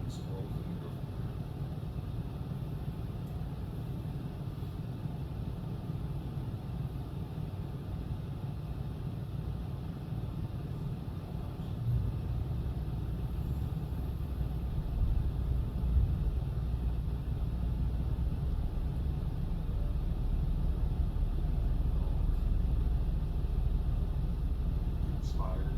Scroll through and go from there. Expired.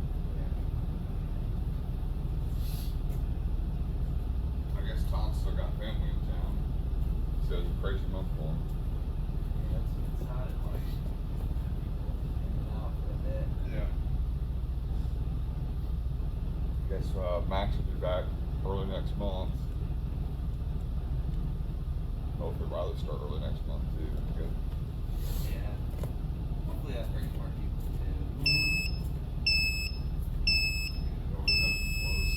I guess Tom's still got family in town. So it's a crazy month for him. Yeah, it's hot at like people hanging out for a bit. Yeah. Guess Max will be back early next month. Hopefully Riley start early next month too. Good. Yeah. Hopefully that brings more people too. It always ebbs and flows.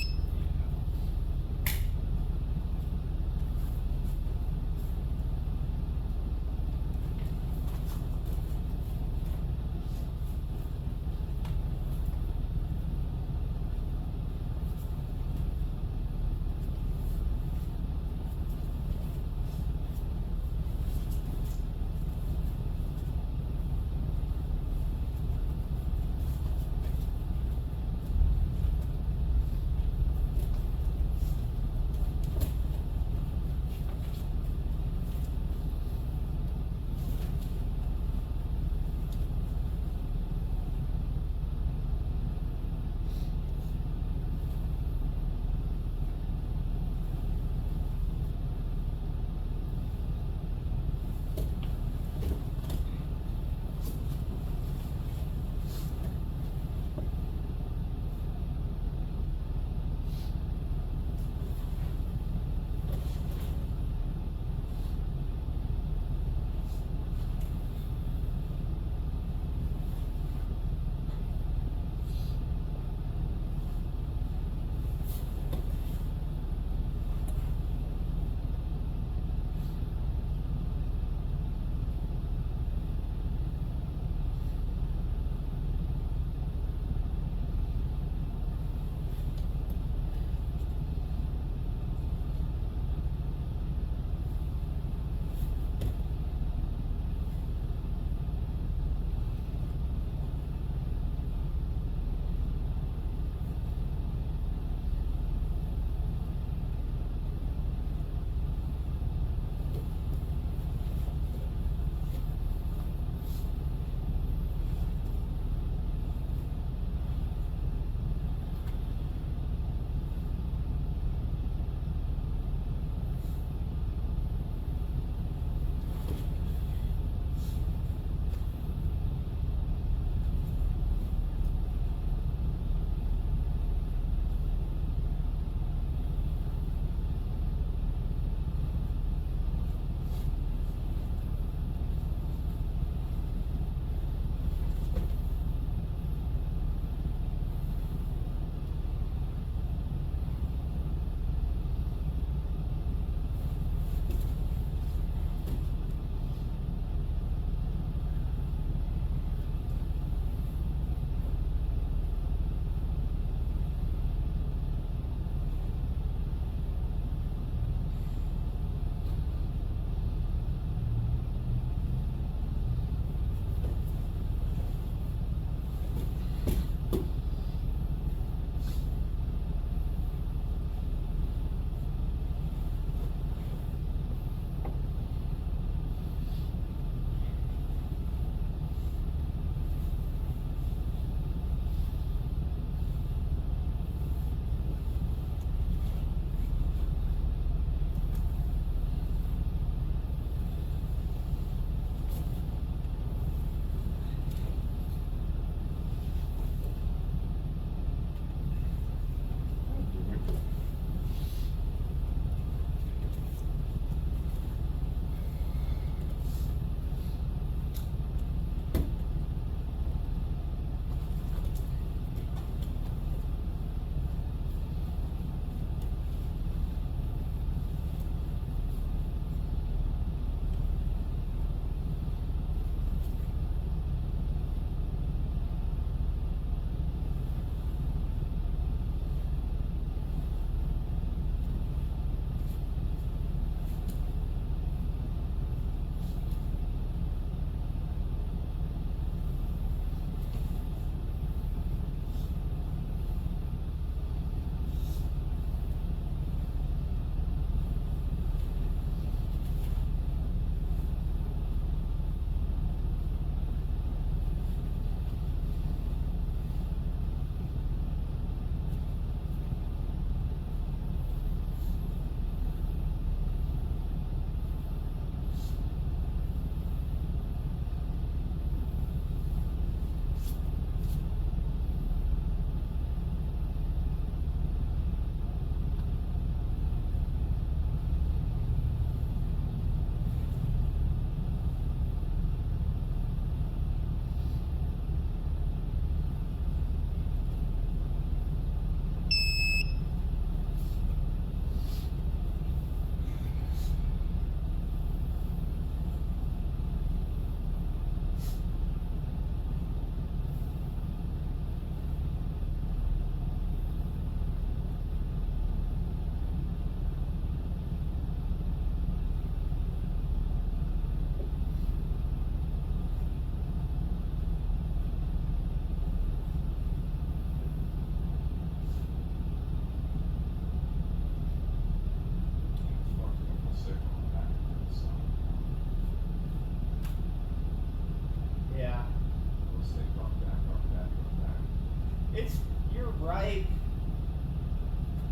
you're right.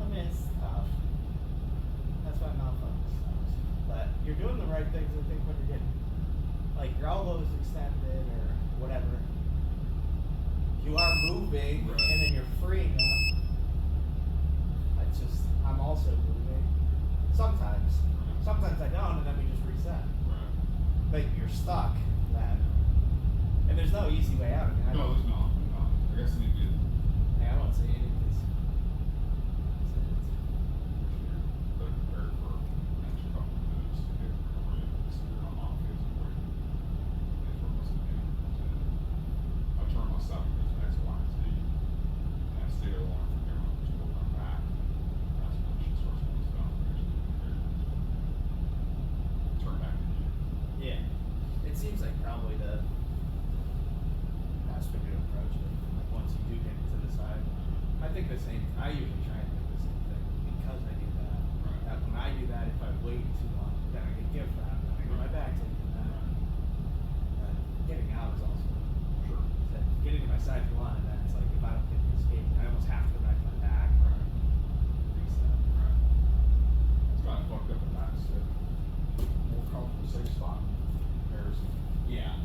I mean, it's tough. That's why malfunction sucks. But you're doing the right things, I think, when you're getting, like, your elbows extended or whatever. You are moving, Right. and then you're freeing up. It's just, I'm also moving. Sometimes. Right. Sometimes I don't, and then we just reset. Right. But you're stuck then. And there's no easy way out. I mean, I No, don't, there's not. No. I guess I need to get I won't say anything because better prepared for next couple of moves to get recovery. So you're not off days and wait. Days where most of the game. I turn myself because X, Y, and Z. And I stay along from here. I'm just working on back. That's when she starts going down. Turn back to you. yeah. It seems like probably the best way to approach it. Like once you do get to the side. I think the same. I usually try and think the same thing because I do that. Right. That when I do that, if I wait too long, then I get gift wrap, then I get my back taken. But getting out is also Sure. that getting to my side is one, and then it's like if I don't get the escape, I almost have to go back to my back. Right. Reset. Right. It's kind of fucked up in that sit. More comfortable, safe spot in comparison. Yeah.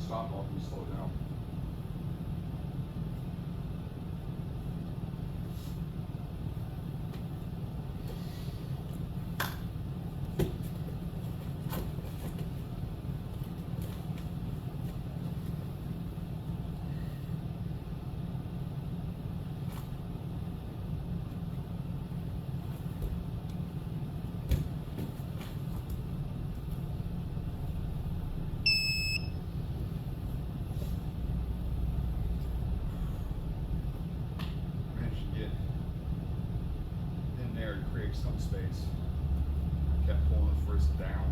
Stop off and slow down. me some space. I kept pulling his wrist down,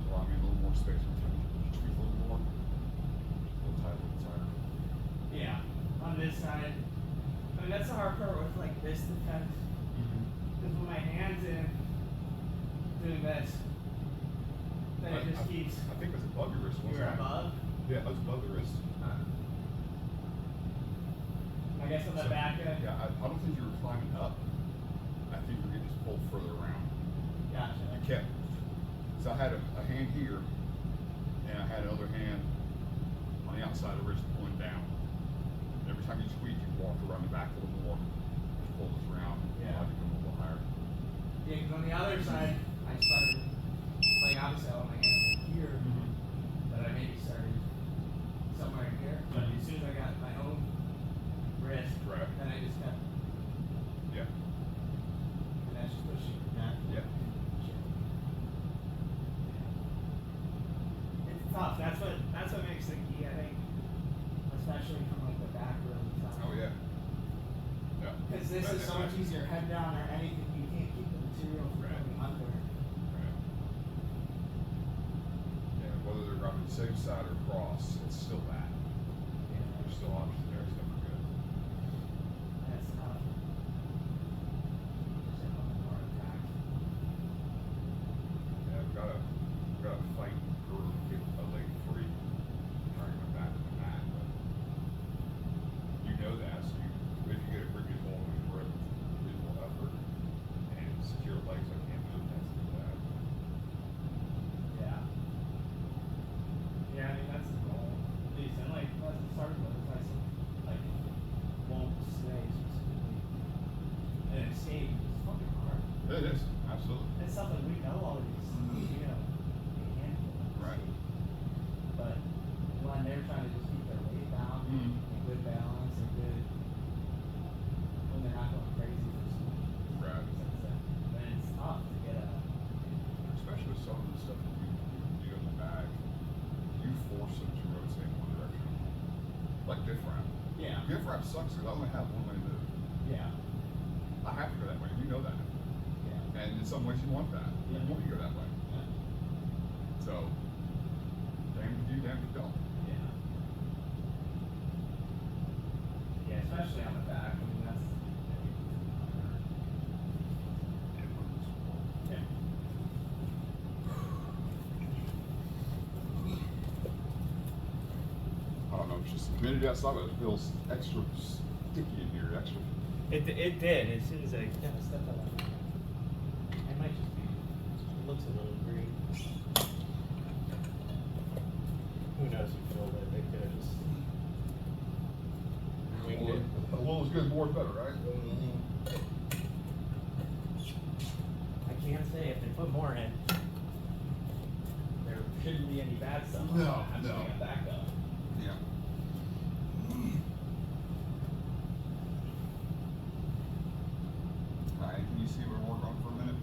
allowing me a little more space. Tweak a little more, a little tighter, a little tighter. Yeah. On this side, I mean that's the hard part with like this defense. Because when my hand's in doing this, then it just keeps. I think it was above your wrist. Wasn't You're it? above. Yeah, it was above the wrist. I guess on the So, back end. Yeah, I don't think you were climbing up. I think you were getting just pulled further around. Gotcha. You kept, so I had a hand here, and I had another hand on the outside of the wrist pulling down. Every time you squeeze, you walk around the back a little more, just pull this around, Yeah. I become a little higher. Yeah, because on the other side, I started, like obviously I had my hands in here, but I maybe started somewhere in here. But as soon as I got my own wrist, Right. then I just kept, Yeah. and that's just pushing it back. Yeah. It's tough. That's what makes the key, I think, especially from like the back really tough. Oh, yeah. Yeah. Because this is so much easier, head down or anything, you can't keep the material from Right. going under. Right. Yeah, whether they're grabbing the same side or cross, it's still that. There's still options there, it's never good. That's tough. Just have a more attack. Yeah, we've got to fight for get a leg free, trying to come back to the mat, but you know that, so if you get a pretty good hold and grip, reasonable effort, and secure legs, I can't move, that's that. Yeah. Yeah, I mean, that's the goal. At least, and like, as it started with, it's like, like, won't stay specifically. And escape is fucking hard. It is, absolutely. It's something we know all these, you know, a handful of Right. escape. But when they're trying to just keep their weight down, Mhm. and good balance and good, when they're not going crazy for speed. Right. Then it's tough to get a, Especially with some of the stuff that you do in the bag, you force them to rotate in one direction. Like diff wrap. yeah, Diff wrap sucks because I only have one way to move. yeah, I have to go that way, you know that. yeah. And in some ways you want that. You Yeah. want to go that way. Yeah. So, damn if you do, damn if you don't. Yeah. Yeah, especially on the back. I mean, that's. Yeah. I don't know, it's just humidity outside, but it feels extra sticky in here, extra. It did as soon as I kind of stepped out of that. It might just be. It looks a little green. Who knows who filled it? They could have just winged it. A little as good as more is better, right? I can't say if they put more in, there shouldn't be any bad stuff. on No, that. I'm just no. gonna back up. Yeah. Ryan, can you see what we're working on for a minute?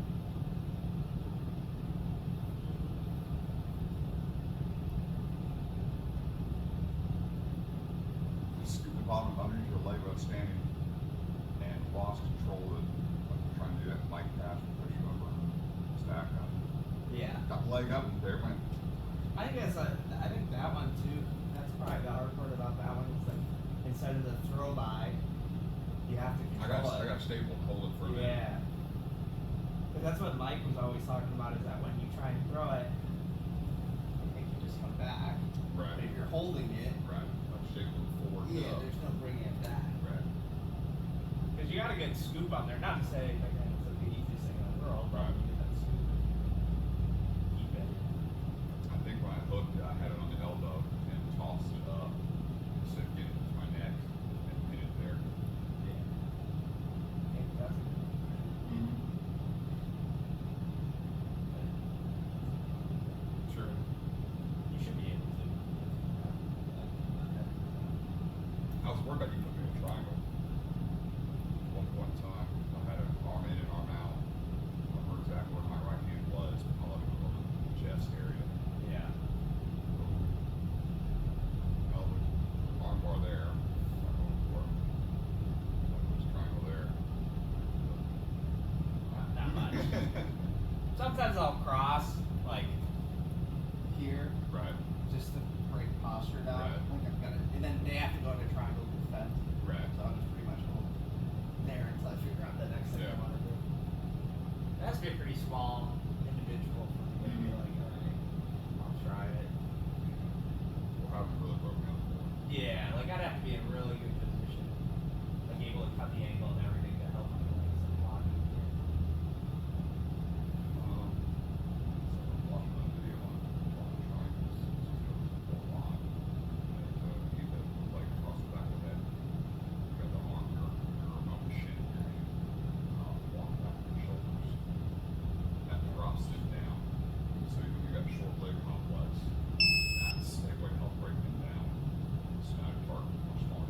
Just scoop the bottom underneath your leg while standing and lost control of it. Like we're trying to do that bike pass, push it over, stack up. Yeah. Got the leg up, there it went. I guess I think that one too. That's probably the hard part about that one. Is like instead of the throw by, you have to I control it. got stable and hold it for a minute. Yeah. But that's what Mike was always talking about. Is that when you try and throw it, I think you just come back. Right. But if you're holding it, Right. I'm stable forward. yeah, there's no bringing it back. Right. Because you got a good scoop on there. Not to say again it's like the easiest thing in the world, but Right. you get that scoop. Keep it. I think when I hooked it, I had it on the elbow and tossed it up instead of getting it to my neck and pin it there. Yeah. I think that's a good one. Sure. You should be able to. I was worried about you putting me in a triangle. One time, I had an arm in and arm out. I don't remember exactly sometimes I'll cross like here Right. just to break posture down. Right. Like I've got it, and then they have to go into triangle defense. Right. So I'll just pretty much hold there until I figure out the next thing Yeah. I want to do. It has to be a pretty small individual for me to be like, alright, I'll try it. Or have it really broken down for. Yeah, like I'd have to be in a really good position, like able to cut the angle and everything to help my legs and body. So I'm watching a video on triangles, just a lot, and keep it like across the back of the head. You got the arm, your above the shin, your hand, walk back your shoulders. That drops it down. So you got a short leg complex. That's a way to help break them down. So now your target is much smaller.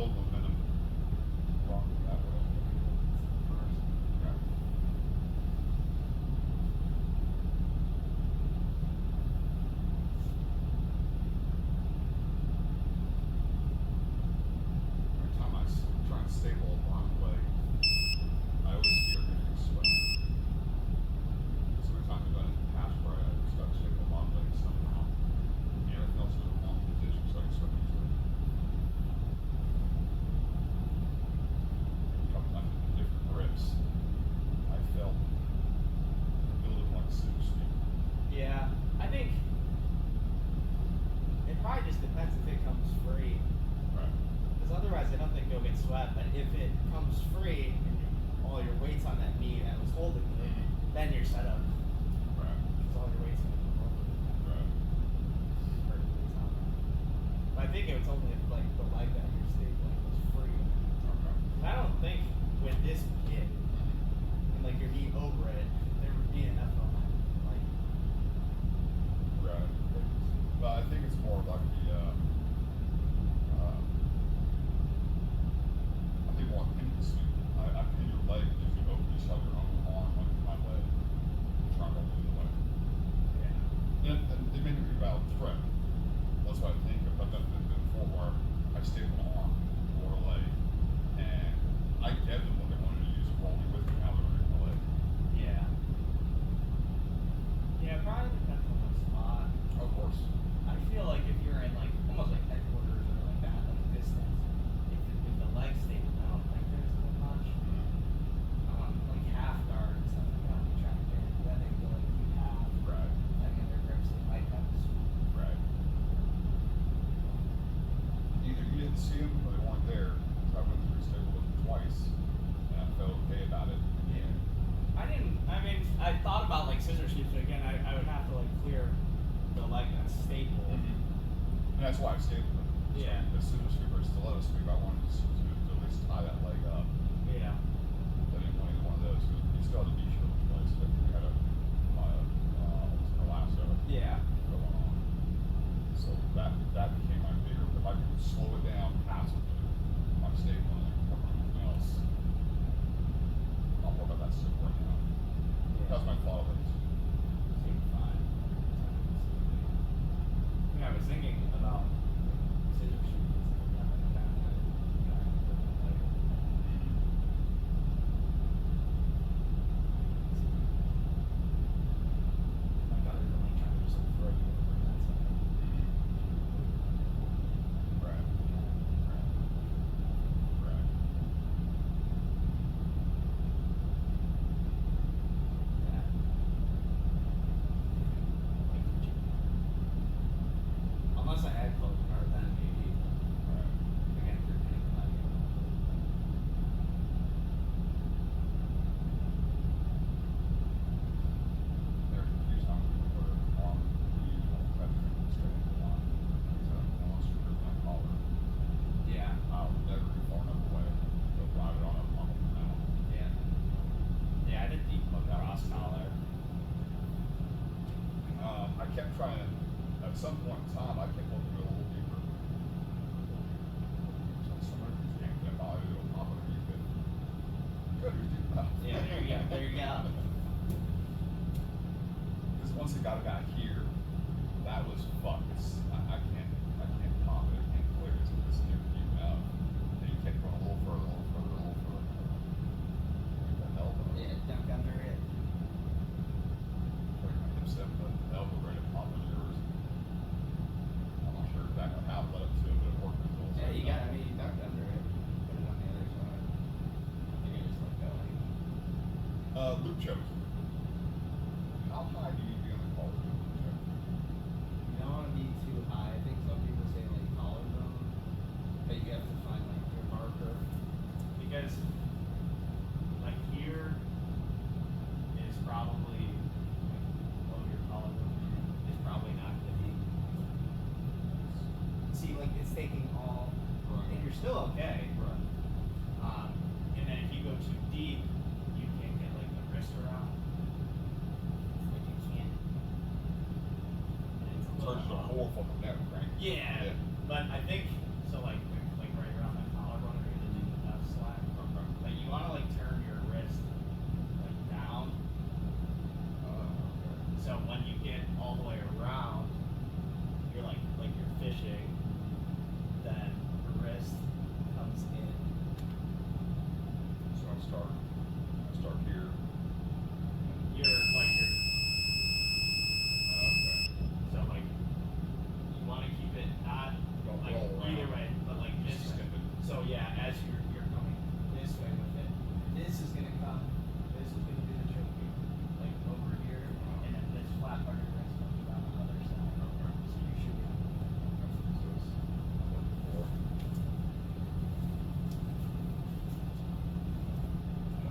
build momentum wrong that way. Yeah. Every time try and staple a blind leg, I always fear getting sweat. So every time I've done it in the past where I just got to staple a blind leg somehow, and everything else is in the wrong position, so I can sweat easily. A couple times with different grips, I felt the building like super speed. Yeah, I think it probably just depends if it comes free. Right. Because otherwise, I don't think you'll get swept. But if it comes free and all your weight's on that knee that was holding you, then you're set up. Right. Because all your weight's going to be holding you. Right. Perfectly sound. But I think it was only if like the leg that you're stapling was free. Okay. And I don't think with this kit and like your knee over it, there would be enough on that. Like, Right. But I think it's more like I think more pin sweep. I pin your leg if you open yourself your own arm like my leg. Trying to move the way. yeah. And they may be valid threat. That's what I think. But then before where I staple an arm or a leg, and I get them what they wanted to use rolling with me, how they're in the leg. Yeah. Yeah, it probably depends on the spot. Of course. I feel like if you're in like almost like headquarters or like that, like distance, if the leg stays, I don't think there's that much. Like half guard and stuff like that, when you try to get it, then they feel like you have Right. like in their grips, they might have a swoop. Right. Either you didn't see them or they weren't there. So I went through staple with them twice, and I felt okay about it. Yeah. I didn't. I mean, I thought about like scissor sweeps, but again, I would have to like clear the leg that's stapled. And that's why I stapled it. Yeah. The scissor sweep or stiletto sweep, I wanted to at least tie that leg up. Yeah. I didn't want either one of those. You still had a B-shield in place, but you had a lasso Yeah. going on. So that became my fear. If I could slow it down passively, my stapling and work on anything else, I'll work on that stuff right now. That's my thought of it. Seem fine. Yeah, I was thinking about scissor sweeps and stuff like that. My daughter's only trying to just like throw you over that side. Right. Right. Yeah. Unless I had close guard, then maybe. Right. Again, if you're pinning the leg. They're confused on where their arm usual cut straight into the line. So unless you're gripping that collar, Yeah. I'll never get far enough away to drive it on a bump now. Yeah. Yeah, I did deep hook cross collar. I kept trying to, at some point in time, I kept looking a little deeper. So somebody was yanked that body to a pop underneath it. Good, you're deep enough. Yeah, there you go, there you go. Because once it got back here, that was fuck. I can't pop it. I can't clear it. It's never deep enough. And you kept going a little further, a little further, a little further. Like that elbow. Yeah, dunk under it. Like my hip step, but the elbow ready to pop on yours. I'm not sure exactly how it led up to it, but it worked until it's Yeah, like you that. got, I mean, you dunked under it. Put it on the other side. You can just let go. Loop choke. How high do you need to be on the collar to do a loop choke? You don't want to be too high. I think some people say like collarbone, but you have to find like your marker. Because like here is probably like below your collarbone is probably not going to be. See, like it's taking all, and you're still okay. Right. And then if you go too deep, you can't get like the wrist around. Like you can't. And it's a So little it's a off. whole fucking neck crank. Yeah, but I think so. Like right around my collar, start here. You're like you're Okay. so like you want to keep it not Don't like roll around. either way, but like this Just way. skip it. So yeah, as you're coming this way with it, this is gonna come. This is gonna do the choking, like over here, and then this flat part of your wrist comes down the other side. Okay. So you should be.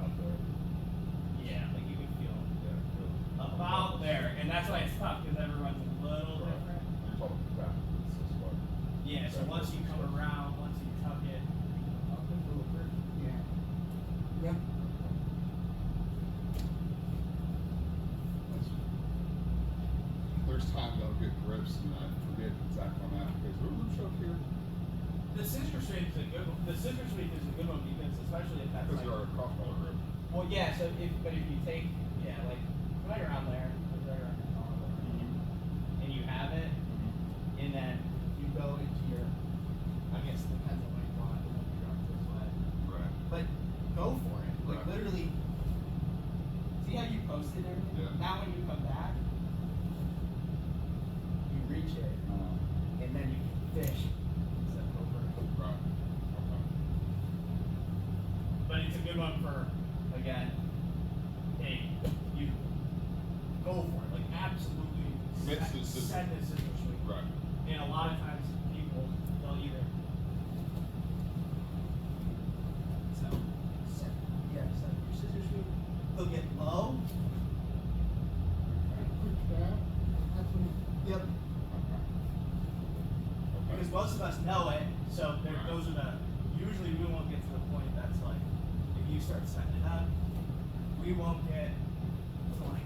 Out there. Yeah, like you can feel Yeah, good. about there, and that's why it's tough because everyone's a little Right. different. You're talking back this way. Yeah, so once you come around, once you tuck it, up and over. Yeah. Yep. There's times I'll get grips and I forget exactly where I'm at because we're loop choke here. The scissor sweep is a good one. The scissor sweep is a good one because especially if that's Because like, you're a crossbar grip. well, yeah. So if you take, yeah, like right around there, like right around your collar, and you have it, and then you go into your, I guess it depends on what you want. You know, if you're up this way, Right. but go for it. Like Right. literally, see how you posted everything. Yeah. Now when you come back, you reach it, and then you fish instead of over. Right. Okay. But it's a good one for, again, hey, you go for it. Like, absolutely Commit to the scissor. send the scissor sweep. Right. And a lot of times people, they'll either. So, set, yeah, set your scissor sweep. They'll get low. Push down. Yep. Okay. Because most of us know it, so there, Right. those are the, usually we won't get to the point that's like, if you start setting it up, we won't get to like,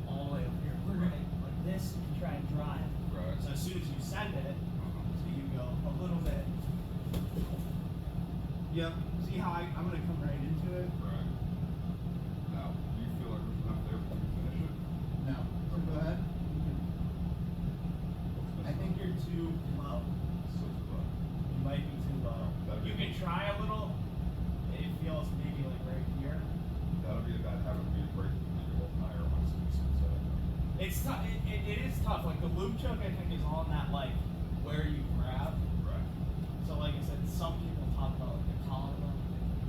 all the way up here. We're gonna, like this, you try and drive. Right. So as soon as you send it, so you go a little bit. Yep. See how I'm gonna come right into it? Right. Now, do you feel like there's enough there for you to finish it? No. So go ahead. I think you're too low. So it's about. You might be too low. That'd You be- can try a little. It feels maybe like right here. That'll be a bad habit for me to break when you go higher on some set. It's tough. It is tough. Like the loop choke, I think, is on that like where you grab. Right. So like I said, some people talk about like the collarbone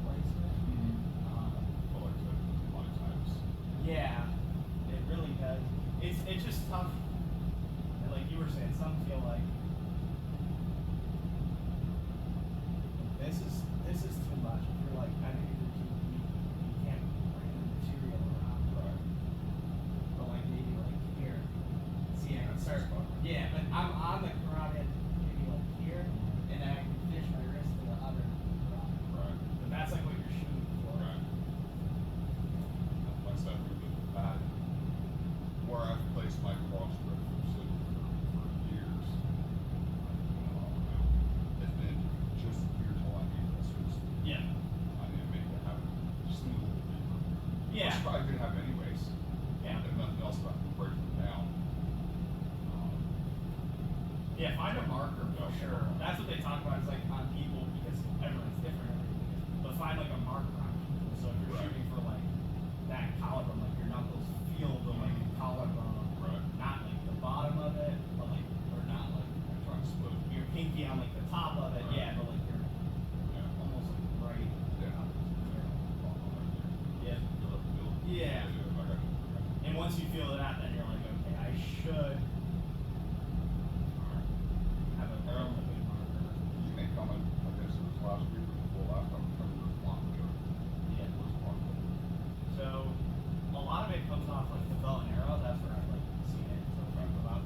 placement. I like that a lot of times. Yeah, it really does. It's just tough. And like you were saying, some feel like this is too much. If you're like kind of either too weak, you can't bring the material around. Right. But like maybe like here. See, I can That's start. the spot. Yeah, but I'm on the carotid maybe like here, and then I can fish my wrist to the other carotid. Right. But that's like what you're shooting for. Right. Like I said, with that, where I've placed my cross grip for years, and then just here's all I need is just, Yeah. I need to make it happen, just need a little deeper. Yeah. Which probably could have anyways. Yeah. If nothing else about breaking them down. Yeah, find a marker for Yeah. sure. That's what they talk about. It's like on people because everyone's different. But find like a marker on people. So if you're Right. shooting for like that collarbone, like your knuckles feel the like collarbone, Right. not like the bottom of it, but like or not like I'm trying to split it. your pinky on like the top of it. Right. Yeah, but like you're Yeah. almost like right. Yeah. Yeah. Yeah. And once you feel that, then you're like, okay, I should have a relatively marker. You may comment, I guess it was last week or before last time, I remember the block joke. Yeah. It was block joke. So a lot of it comes off like the bow and arrow. That's where I've like seen it talk about.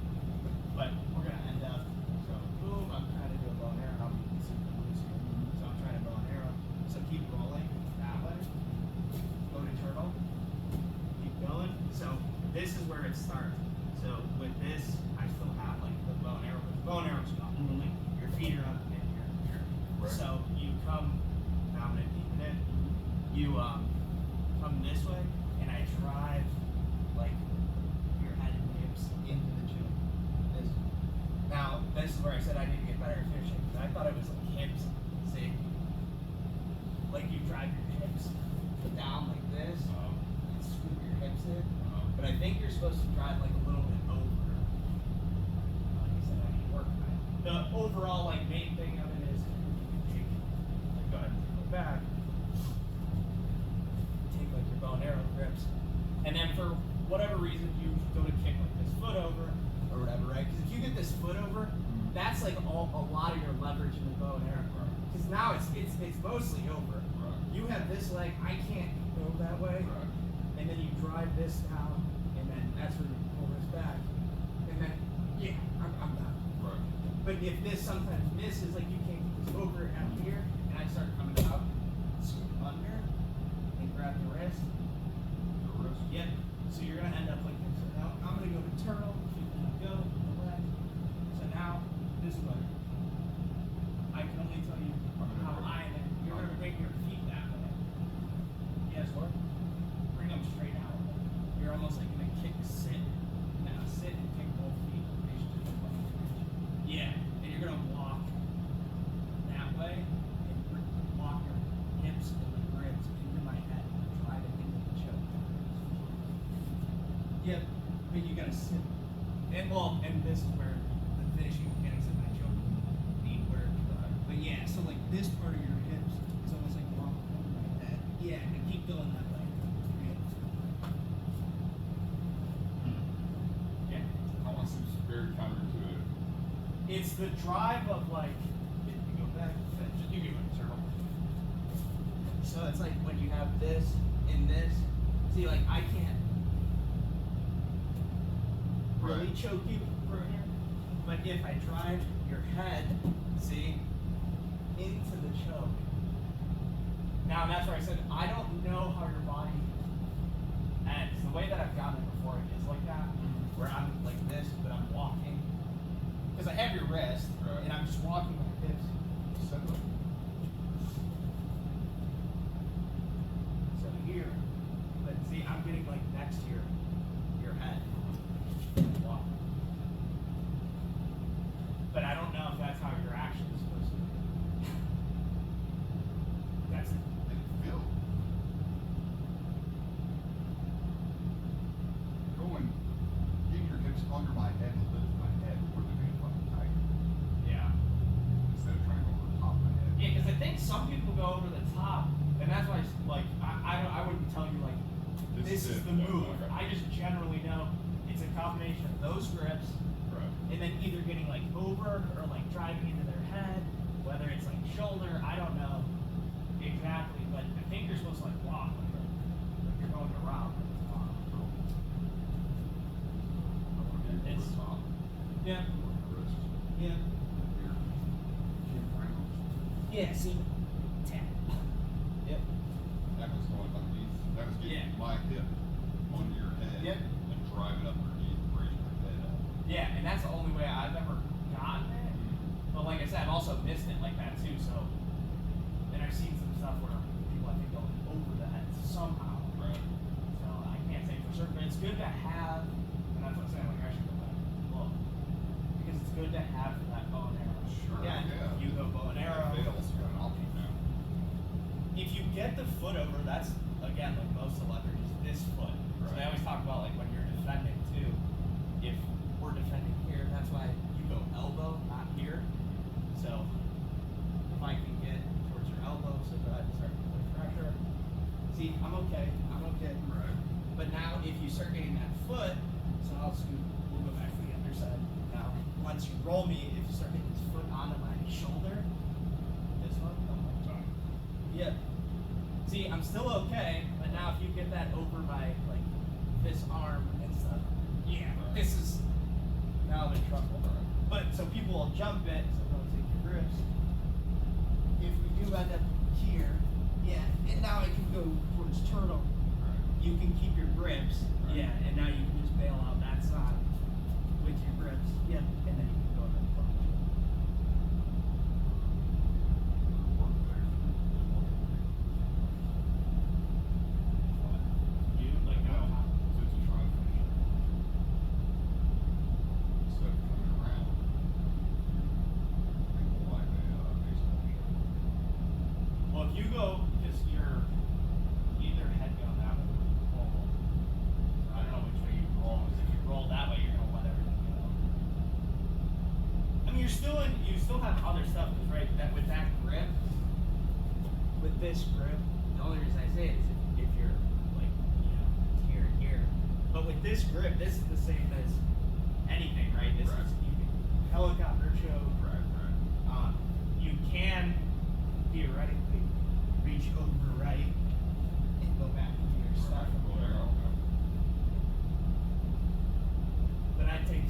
But we're gonna end up. So boom, I'm trying to do a bow and arrow. I'm super loose here. So I'm trying to bow and arrow. So keep rolling that way. Go to turtle. Keep going. So this is where it starts. So with this, I still have like the bow and arrow. But the bow and arrow's gone. Like your feet are up in here. Right. So you come down and deep it. You come this way, and I drive like your head and hips into the tube. This. Now this is where I said I need to get better at fishing because I thought it was like hips. See, like you drive your hips down like this and scoop your hips in. Uh, But I think you're supposed to drive like a little bit over. Like I said, I need to work on it. The overall like main thing of it is you take, like, go ahead and go back. Take like your bow and arrow grips, and then for whatever reason you go to kick like this foot over or whatever, right? Because if you get this foot over, that's like a lot of your leverage in the bow and arrow. Because now it's mostly over. Right. You have this leg, I can't go that way, Right. and then you drive this down, and then that's where you pull this back, and then yeah, I'm done. Right. But if this sometimes misses, like you can't get this over out here, and I start coming up, scoop under, and grab the wrist. The wrist. Yep. So you're gonna end up like this. So now I'm gonna go to turtle. So you're gonna go to the left. So now this way. I can only tell you how I am. You're gonna bring your feet that way. Yes, what? Bring them straight out. You're almost like gonna kick, sit. Now sit and kick both feet. Yeah. And you're gonna walk that way and walk your hips and the ribs into my head and drive it into the choke. Yep, but you gotta sit. And well, and this is where the finishing mechanics of my choke need where. But yeah, so like this part of your hips is almost like walking over my head. Yeah, and keep going that way. Yeah. Almost seems very counterintuitive. It's the drive of like, if you go back, just you give it a circle. So it's like when you have this and this. See, like I can't really Right. choke you from here, but if I drive your head, see, into the choke. Now that's where I said I don't know how your body ends. The way that I've gotten it before it is like that, where I'm like this, but I'm walking. Because I have your wrist, Right. and I'm just walking like this. Settling. So here, but see, I'm getting like next to your head. Walk. But I don't know if that's how you're actually supposed to. That's it. And feel. Going, getting your hips under my head and lift my head would have been fucking tight. Yeah. Instead of trying to go over the top of my head. Yeah, because I think some people go over the top, and that's why, like, I wouldn't tell you like this is the move. Okay. I just generally know it's a combination of those grips, Right. and then either getting like over or like driving into their head, whether it's like shoulder, I don't know exactly, but I think you're supposed to like walk like you're going around. I want to get It's- the top. Yeah. Work the wrist. Yeah. Here. Triangles. Yeah. See. Tap. Yep. That was going underneath. That was getting Yeah. my hip under your head. Yep. And driving up underneath, raising my head up. Yeah, and that's the only way I've ever gotten it. But like I said, I've also missed it like that too. So, and I've seen some stuff where people I think go over the head somehow. Right. So I can't say for certain, but it's good to have. And that's what I'm saying. Like I should go back and look because it's good to have for that bow and arrow. Sure, Yeah. yeah. You go bow and arrow. That fails, you got an option now. If you get the foot over, that's again like most of the leverage is this foot. So they Right. always talk about like when you're defending too. If we're defending here, that's why you go elbow, not here. So if I can get towards your elbow, so go ahead and start to put pressure. See, I'm okay. I'm okay. Right. But now if you start getting that foot, so I'll scoot, we'll go back to the other side. Now, once you roll me, if you start getting this foot onto my shoulder, this one, yep. See, I'm still okay, but now if you get that over my, like, this arm and stuff, yeah, this is, now I'm in trouble. But, so people will jump it, so don't take your grips. If we do end up here, yeah, and now I can go towards turtle. Right. You can keep your grips, Right. yeah, and now you can just bail out that side with your grips, yep, and then you can go to the front. Work there. You, like, No, since you're trying to finish it. Instead of coming around, people like a baseball shot. well, if you go, because you're either this grip, the only reason I say it is if you're like, here and here. But with this grip, this is the same as anything, right? This Right. is you can helicopter choke. Right, right. You can theoretically reach over right and go back into your stuff. Right, well, there you go. But I think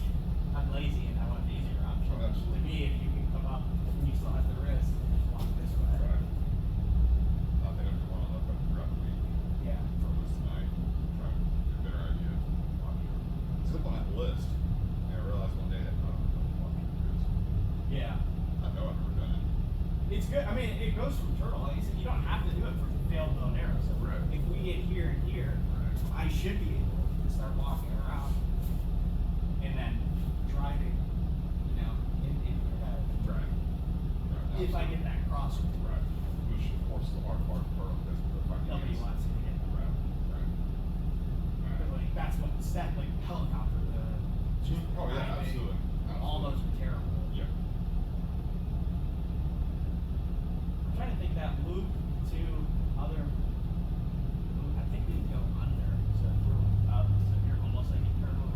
I'm lazy and I want the easier option. Oh, absolutely. To me, if you can come up and you still have the wrist and just walk this way. Right. I think I'm going to look up throughout the week Yeah. from this tonight, try to get a better idea of what I'm doing. It's up on that list, and I realized one day that I don't know what I'm doing. Yeah. I know I've never done it. It's good. I mean, it goes from turtle. Like you said, you don't have to do it for failed bow and arrow. So Right. if we get here and here, Right. I should be able to start walking around and then driving, in your head. Right. Right. If I get that cross. Right. Which of course is the hard part for her, because if I can Nobody use- wants to get that. Right, right. But Right. like that's what the step like helicopter, Oh yeah, highway, absolutely. all those are terrible. Yeah. I'm trying to think that loop to other. I think we can go under. So if we're up, so if you're almost like a turtle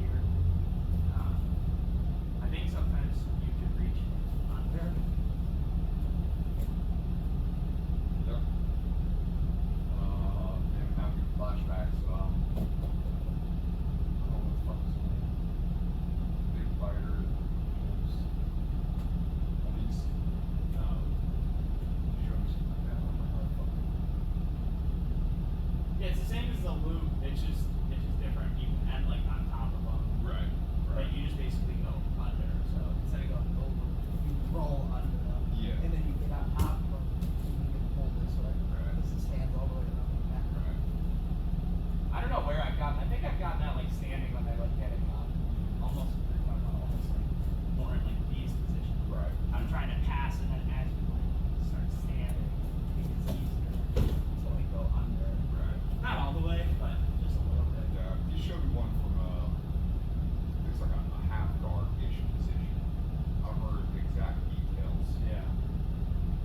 here. I think sometimes you could reach under. Yep. And having flashbacks, oh, what the fuck is his name? Big fighter, James. Police. Show me something like that. I'm like, oh, fuck. Yeah, it's the same as the loop. It's just different. You can end like on top of them. Right. But Right. you just basically go under. So instead of going over, you roll under them. Yeah. And then you get on top of them. And you can pull this way. Right. This is stands all the way around the back. Right. I don't know where I've gotten. I think I've gotten that like standing when I like getting on. Almost like more in like these positions. Right. I'm trying to pass and then as you like start standing, I think it's easier to like go under. Right. Not all the way, but just a little bit. Yeah, he showed me one from it's like a half guard-ish position. I don't remember the exact details, Yeah.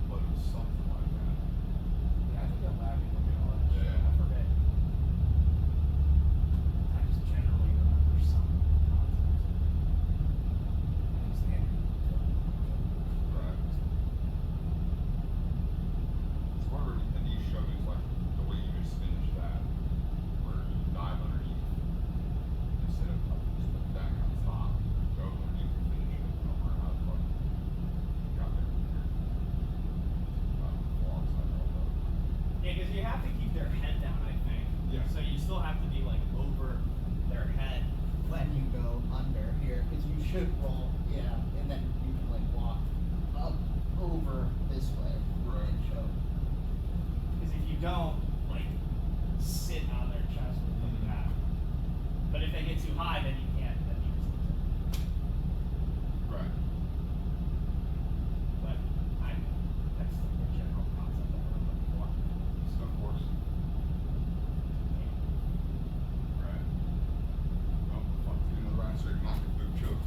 but it was something like that. Yeah, I think I'm laughing when you're on. Yeah. I forget. I just generally remember some concepts. I'm standing. Right. It's whatever, and he showed me, it's like the way you just finished that, where you dive underneath instead of like just put back on top, go underneath and finish it. I don't remember how the fuck he got there. Vlogs, I don't know. Yeah, because you have to keep their head down, I think. Yeah. So you still have to be like over their head when you go under here, because you should roll, and then you can like walk up over this way Right. and choke. Because if you don't, like, sit on their chest with Mhm. that. But if they get too high, then you can't. Then you just lose it. Right. But that's like the general concept that we're looking for. So of course. Right. Well, fuck, do another round so you can knock the boot choke.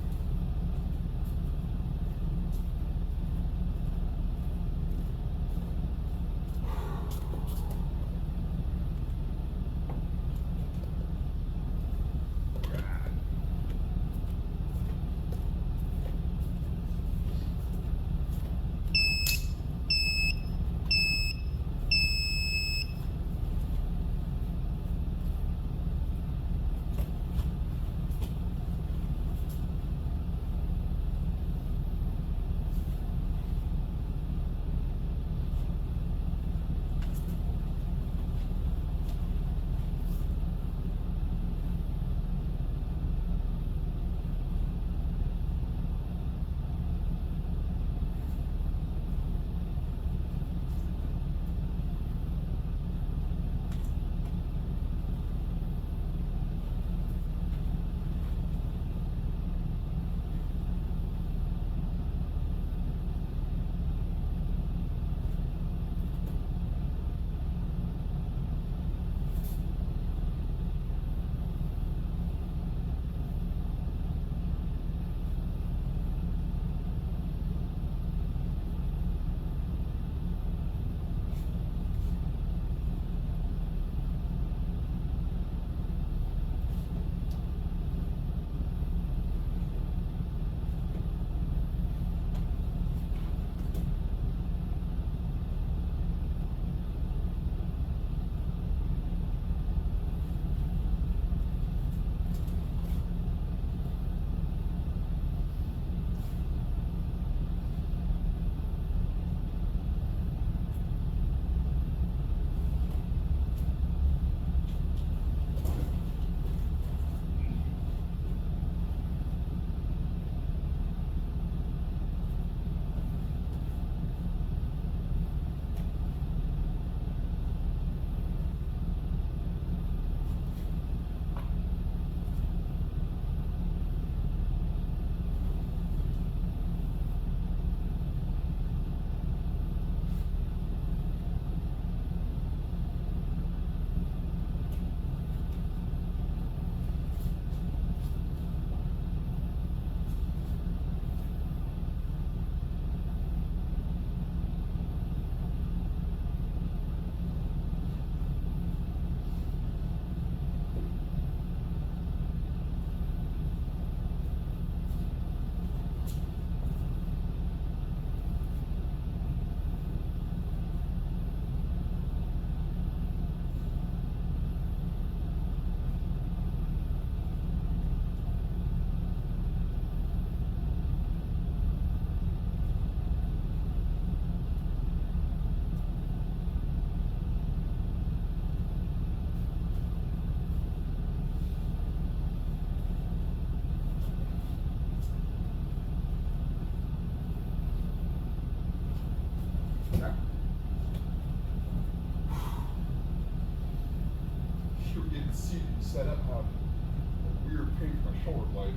seat set up have a weird pink on my shoulder blade.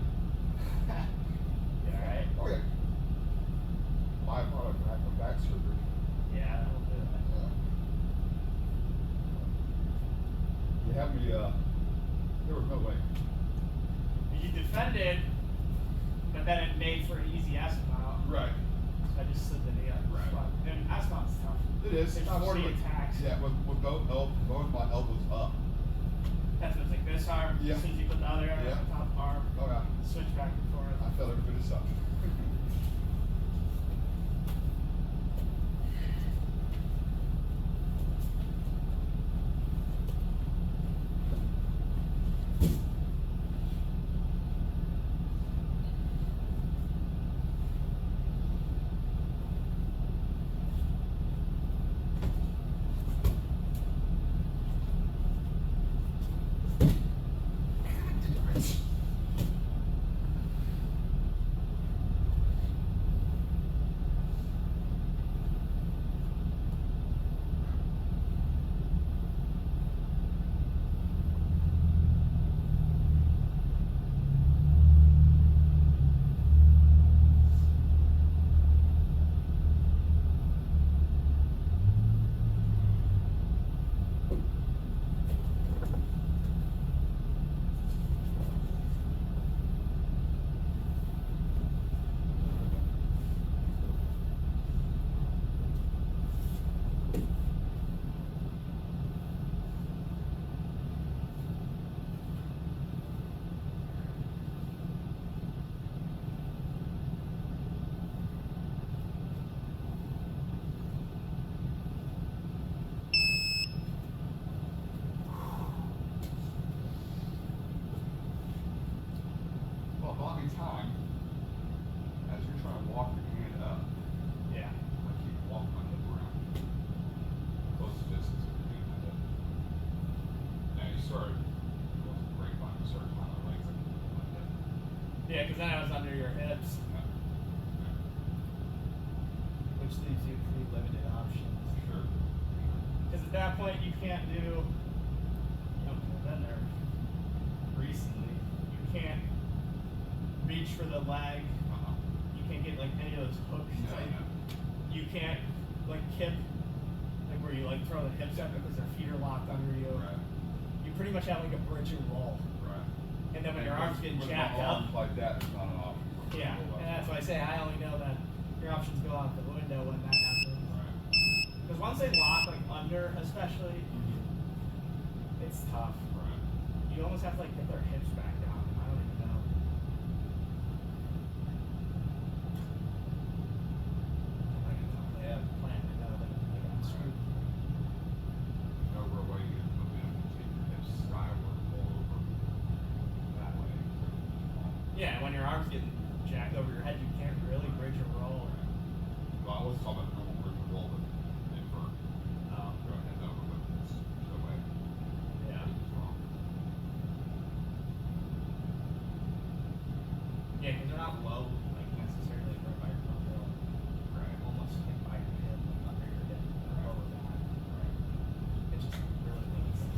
You alright? Oh yeah. My product back from back surgery. Yeah, that'll do it. Yeah. You have me, there was no way. You defended, but then it made for an easy S mount. Right. So I just slid the knee up. Right. And S mount's tough. It is. There's 40 absolutely. attacks. Yeah, with both my elbows up. That's what's like this arm. Yeah. As soon as you put the other arm Yeah. on the top arm, Oh yeah. switch back and forth. I felt every bit of suck. Well, bought me time as you're trying to walk your hand up. Yeah. I keep walking my hip around. Close distance between my hip. Now you started, it wasn't great when you started tying my legs up to my hip. Yeah, because then I was under your hips, Yeah. Yeah. which leaves you pretty limited options. Sure. Because at that point, you can't do. I've been there recently. You can't reach for the leg. Uh-huh. You can't get like any of those hooks. No, type. no. You can't like kip, like where you like throw the hips up because their feet are locked under you. Right. You pretty much have like a bridge and roll. Right. And then when your arms get with jacked my up. arms like that, it's not an option. Yeah, and that's why I say I only know that your options go out the window when that happens. Right. Because once they lock like under, especially, it's tough. Right. You almost have to like get their hips back down. I don't even know. I can tell they have a plan to know that they got screwed. No real way you can move in and take your hips skyward, pull over that way. Yeah, when your arms getting jacked over your head, you can't really bridge or roll. Well, I was talking about normal bridge and roll, but invert. Go ahead over, but it's no way. Yeah. It's wrong. Yeah, because they're not low, like necessarily right by your thumb. They're Right. almost like by your hip, like under your hip, lower that. Right. It just really limits them.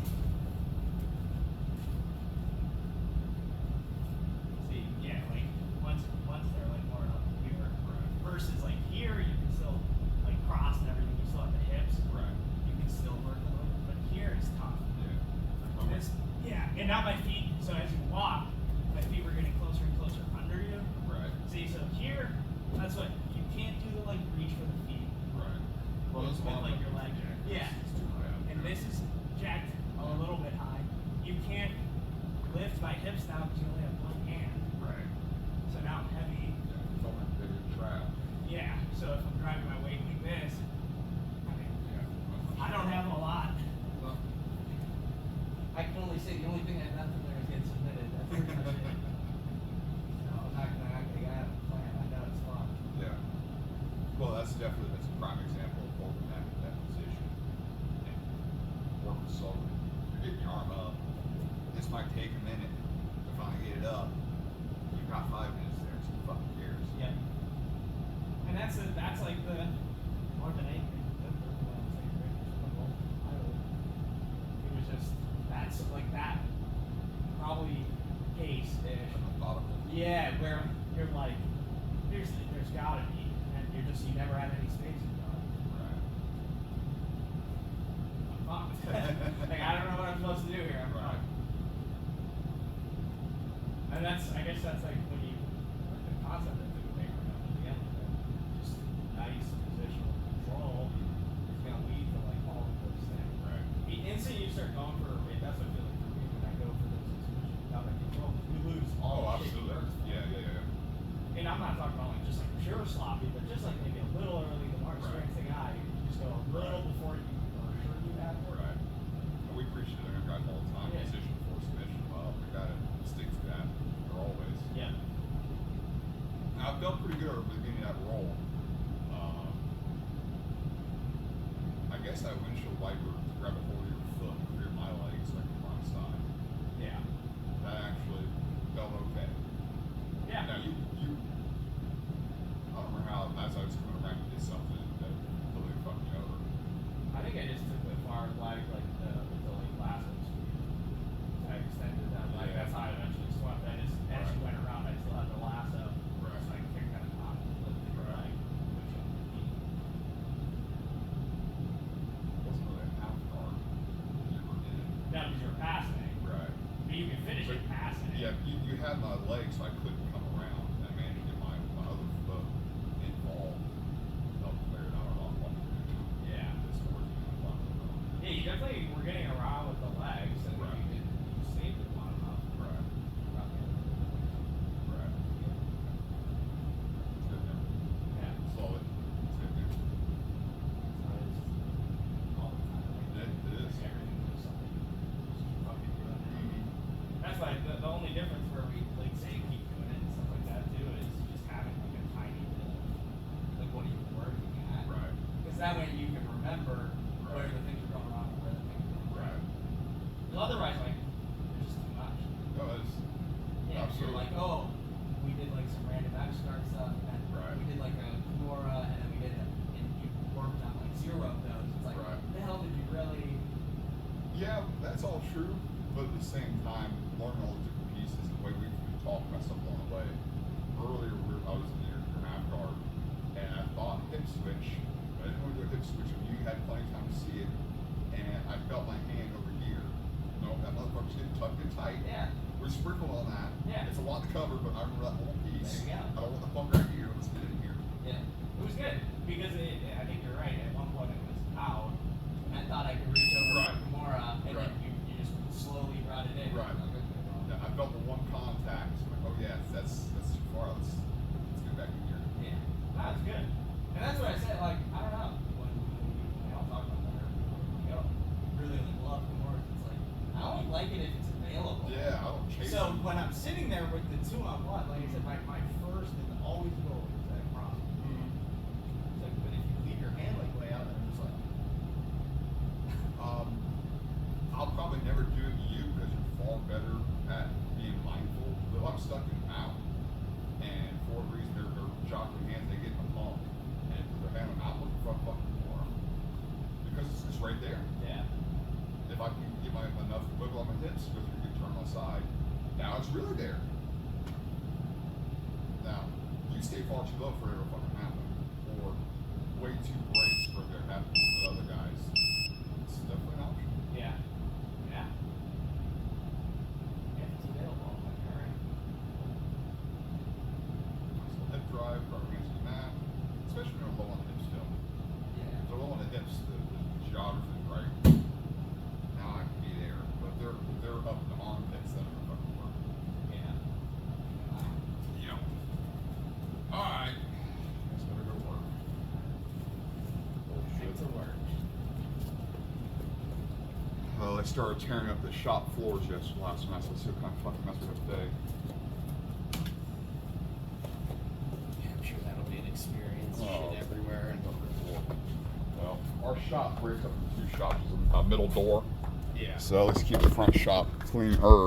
See, yeah, like once they're like more up here, Right. versus like here you can still like cross and everything. You still have the hips. Right. You can still work a little, but here it's tough. Yeah. And it's, yeah, and now my feet. So as you walk, my feet were getting closer and closer under you. Right. See, so here, that's what you can't do the like reach for the feet. Right. Well, it's with like your leg. Yeah. It's too high up. And this is jacked a little bit high. You can't lift my hips now because you only have one hand. Right. So now I'm heavy. Yeah. It's almost a bigger trap. Yeah. So if I'm driving my weight like this, I mean, Yeah. I don't have a lot. Well, I can only say the only thing I've done from there is get submitted. That's pretty much it. So I'm not gonna have a plan. I know it's fun. yeah. Well, that's a prime example of holding that position and working slowly. You're getting your arm up. This might take a minute to finally get it up. You've got 5 minutes there. It's 2 fucking years. Yep. And that's like the more than anything. It was just that's like that just you never have any space in your arm. Right. I'm fucked. Like I don't know what I'm supposed to do here. I'm Right. fucked. And I guess that's like when you, like the concept of the paper at the end of it, just nice positional control is gonna lead to like all of those things. Right. The instant you start going for a rate, that's what I feel like for me when I go for those exhibitions without that control, you lose all Oh, the shit you absolutely. learned. Yeah. And I'm not talking about like just like pure sloppy, but just like maybe a little early, the more Right. experienced the guy, you just go a little Right. before you are sure you have it. Right. And we preach to our guys all the time. Yeah. Position before submission. Well, we gotta stick to that. Or always. Yeah. Now, I felt pretty good at the beginning of that roll. I guess that windshield wiper to grab a hold of your foot and clear my legs so I can run side. Yeah. That actually felt okay. Yeah. Now I don't remember how as I was coming around you did something that totally fucked me over. I think I just took the far leg like the like lasso speed. I extended that leg. Yeah. That's how I eventually swept. I just as you Right. went around, I still had the lasso. Right. So I kicked that on, lifted your Right. leg, push on your knee. It wasn't really a half guard you were in. Now because you're passing, Right. but you can finish it passing. Yeah, you had my legs, so I couldn't come around. And I managed to get my other foot involved. Helped clear it out a lot longer. Yeah. This working on a lot more. Yeah, you definitely were getting around with the legs, and Right. you saved it long enough. Right. Around the other way. Right. It's good now. Yeah. Slow it. It's good now. So it's all the time. Like, It is. everything is something you just fucking doing. Mhm. That's like the only difference where we like say keep doing it and stuff like that too is just having like a tiny bit of like what are you working at? Right. Because that way you can remember where Right. the things are going wrong and where the things are going Right. right. 'Cause otherwise, like, there's just too much. No, it's Yeah, absolutely. you're like, oh, we did like some random abstract stuff, and then Right. we did like a Kimura, and then we did and you worked on like zero of those. It's like, Right. the hell did you really? Yeah, that's all true, but at the same time, learning all the different pieces, the way we've been talking about stuff along the way. Earlier, I was in your half guard, and I thought hip switch, but I didn't want to do a hip switch, and you had plenty of time to see it, and I felt my hand over here. No, that motherfucker's getting tucked in tight. Yeah. We sprinkled on that. Yeah. It's a lot to cover, but I remember that whole piece. There you go. I don't want the fuck right here. Let's get it in here. Yeah. It was good because I think you're right. At one point it was out, and I thought I could reach over Right. to Kimura, and Right. then you just slowly brought it in. Right. Yeah, I felt the one contact. Like, oh yeah, that's too far. Let's get back in here. Yeah, that was good. And that's what I said, like, I don't know, when we all talk about that, or when we go, really like love the Morris, it's like, I only like it if it's available. Yeah, I don't chase So them. when I'm sitting there with the 2-on-1, like I said, my first and always goal is that cross. Mhm. It's like, but if you leave your hand like way out, then it's like, I'll probably never do it to you because you're far better at being mindful. But if I'm stuck in out, and for a reason they're jockeying hands, they get in the pump and put their hand on out looking for a fucking more. Because it's right there. yeah, If I can get my enough wiggle on my hips because you can turn my side, now it's really there. Now, you stay far too low for it to fucking happen. Or way too breaks for it to happen to other guys. It's definitely an option. yeah, yeah. If it's available, I'm like, all right. So hip drive, rubber hands to the mat, especially when they're low on the hips still. Yeah. If they're low on the hips, the geography is right. Now I can be there. But if they're up in the armpits, then I'm fucking work. Yeah. Yep. Alright. Guess better go work. Get to work. Well, they started tearing up the shop floors last semester. Let's see what kind of fucking mess we have today. Yeah, I'm sure that'll be an experience. Oh. Shit everywhere. And Well, our shop breaks up into two shops. There's a middle door. yeah. So let's keep the front shop cleaner.